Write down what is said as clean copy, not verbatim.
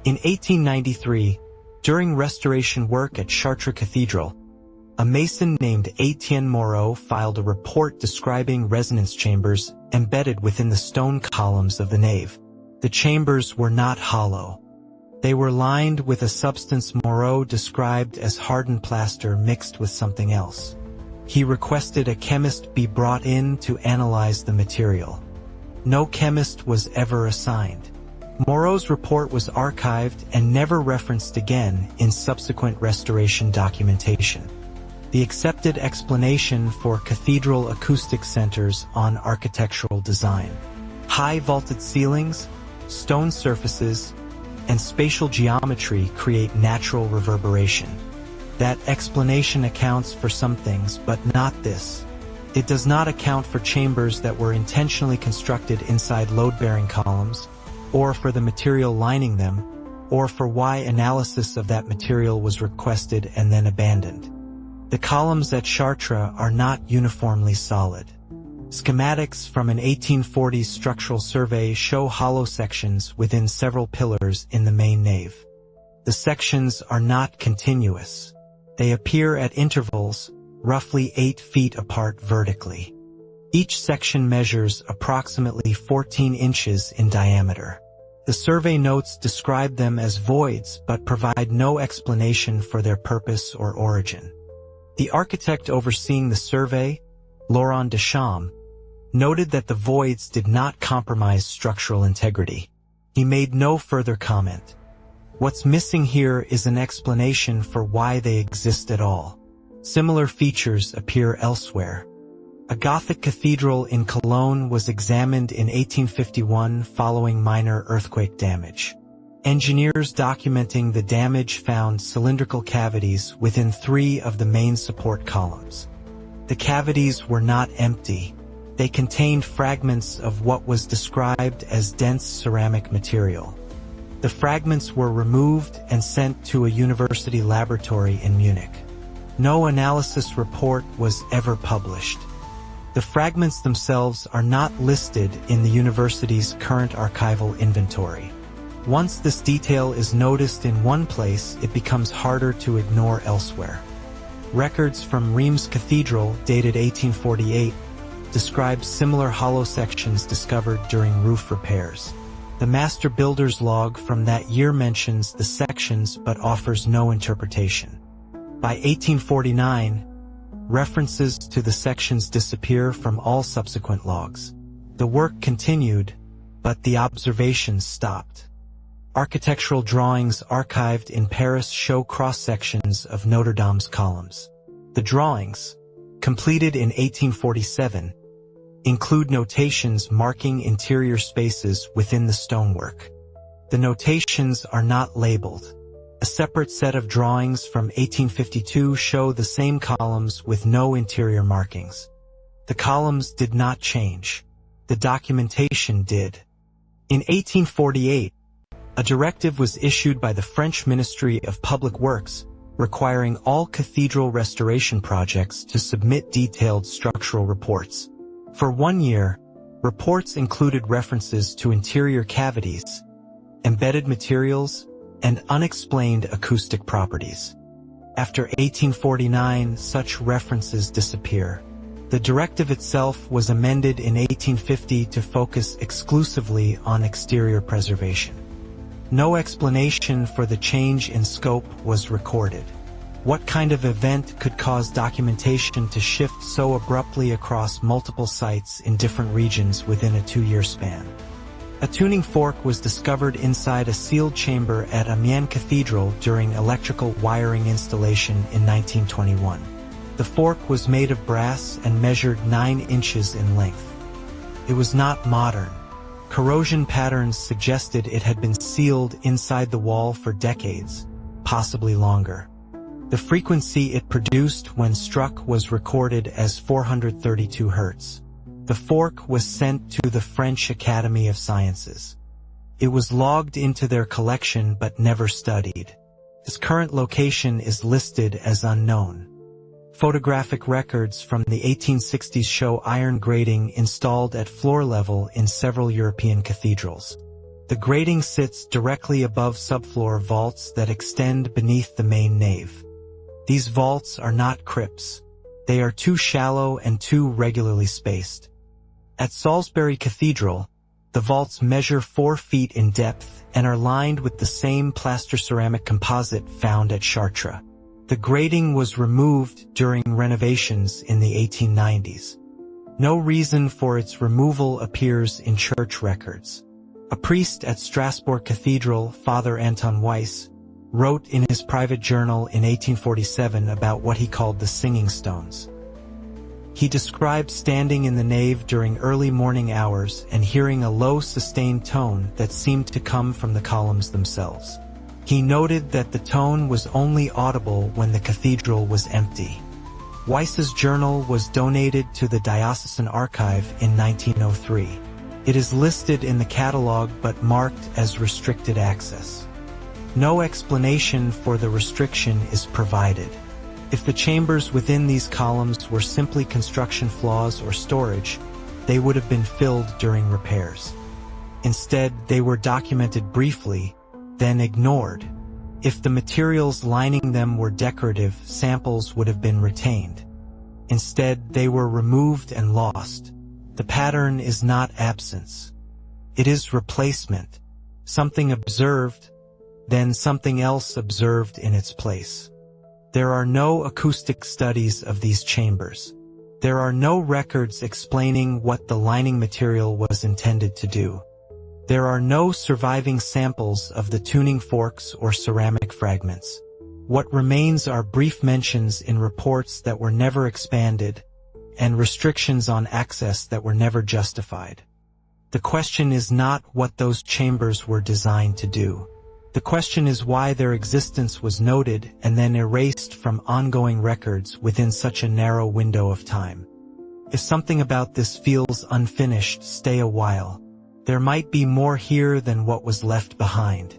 In 1893, during restoration work at Chartres Cathedral, a mason named Etienne Moreau filed a report describing resonance chambers embedded within the stone columns of the nave. The chambers were not hollow. They were lined with a substance Moreau described as hardened plaster mixed with something else. He requested a chemist be brought in to analyze the material. No chemist was ever assigned. Moreau's report was archived and never referenced again in subsequent restoration documentation. The accepted explanation for cathedral acoustic centers on architectural design. High vaulted ceilings, stone surfaces, and spatial geometry create natural reverberation. That explanation accounts for some things, but not this. It does not account for chambers that were intentionally constructed inside load-bearing columns, or for the material lining them, or for why analysis of that material was requested and then abandoned. The columns at Chartres are not uniformly solid. Schematics from an 1840s structural survey show hollow sections within several pillars in the main nave. The sections are not continuous. They appear at intervals, roughly 8 feet apart vertically. Each section measures approximately 14 inches in diameter. The survey notes describe them as voids but provide no explanation for their purpose or origin. The architect overseeing the survey, Laurent Deschamps, noted that the voids did not compromise structural integrity. He made no further comment. What's missing here is an explanation for why they exist at all. Similar features appear elsewhere. A Gothic cathedral in Cologne was examined in 1851 following minor earthquake damage. Engineers documenting the damage found cylindrical cavities within 3 of the main support columns. The cavities were not empty. They contained fragments of what was described as dense ceramic material. The fragments were removed and sent to a university laboratory in Munich. No analysis report was ever published. The fragments themselves are not listed in the university's current archival inventory. Once this detail is noticed in one place, it becomes harder to ignore elsewhere. Records from Reims Cathedral, dated 1848, describe similar hollow sections discovered during roof repairs. The master builder's log from that year mentions the sections but offers no interpretation. By 1849, references to the sections disappear from all subsequent logs. The work continued, but the observations stopped. Architectural drawings archived in Paris show cross-sections of Notre Dame's columns. The drawings, completed in 1847, include notations marking interior spaces within the stonework. The notations are not labeled. A separate set of drawings from 1852 show the same columns with no interior markings. The columns did not change. The documentation did. In 1848, a directive was issued by the French Ministry of Public Works requiring all cathedral restoration projects to submit detailed structural reports. For 1 year, reports included references to interior cavities, embedded materials, and unexplained acoustic properties. After 1849, such references disappear. The directive itself was amended in 1850 to focus exclusively on exterior preservation. No explanation for the change in scope was recorded. What kind of event could cause documentation to shift so abruptly across multiple sites in different regions within a 2-year span? A tuning fork was discovered inside a sealed chamber at Amiens Cathedral during electrical wiring installation in 1921. The fork was made of brass and measured 9 inches in length. It was not modern. Corrosion patterns suggested it had been sealed inside the wall for decades, possibly longer. The frequency it produced when struck was recorded as 432 Hz. The fork was sent to the French Academy of Sciences. It was logged into their collection but never studied. Its current location is listed as unknown. Photographic records from the 1860s show iron grating installed at floor level in several European cathedrals. The grating sits directly above subfloor vaults that extend beneath the main nave. These vaults are not crypts. They are too shallow and too regularly spaced. At Salisbury Cathedral, the vaults measure 4 feet in depth and are lined with the same plaster ceramic composite found at Chartres. The grating was removed during renovations in the 1890s. No reason for its removal appears in church records. A priest at Strasbourg Cathedral, Father Anton Weiss, wrote in his private journal in 1847 about what he called the singing stones. He described standing in the nave during early morning hours and hearing a low sustained tone that seemed to come from the columns themselves. He noted that the tone was only audible when the cathedral was empty. Weiss's journal was donated to the Diocesan Archive in 1903. It is listed in the catalog but marked as restricted access. No explanation for the restriction is provided. If the chambers within these columns were simply construction flaws or storage, they would have been filled during repairs. Instead, they were documented briefly, then ignored. If the materials lining them were decorative, samples would have been retained. Instead, they were removed and lost. The pattern is not absence. It is replacement. Something observed, then something else observed in its place. There are no acoustic studies of these chambers. There are no records explaining what the lining material was intended to do. There are no surviving samples of the tuning forks or ceramic fragments. What remains are brief mentions in reports that were never expanded, and restrictions on access that were never justified. The question is not what those chambers were designed to do. The question is why their existence was noted and then erased from ongoing records within such a narrow window of time. If something about this feels unfinished, stay a while. There might be more here than what was left behind.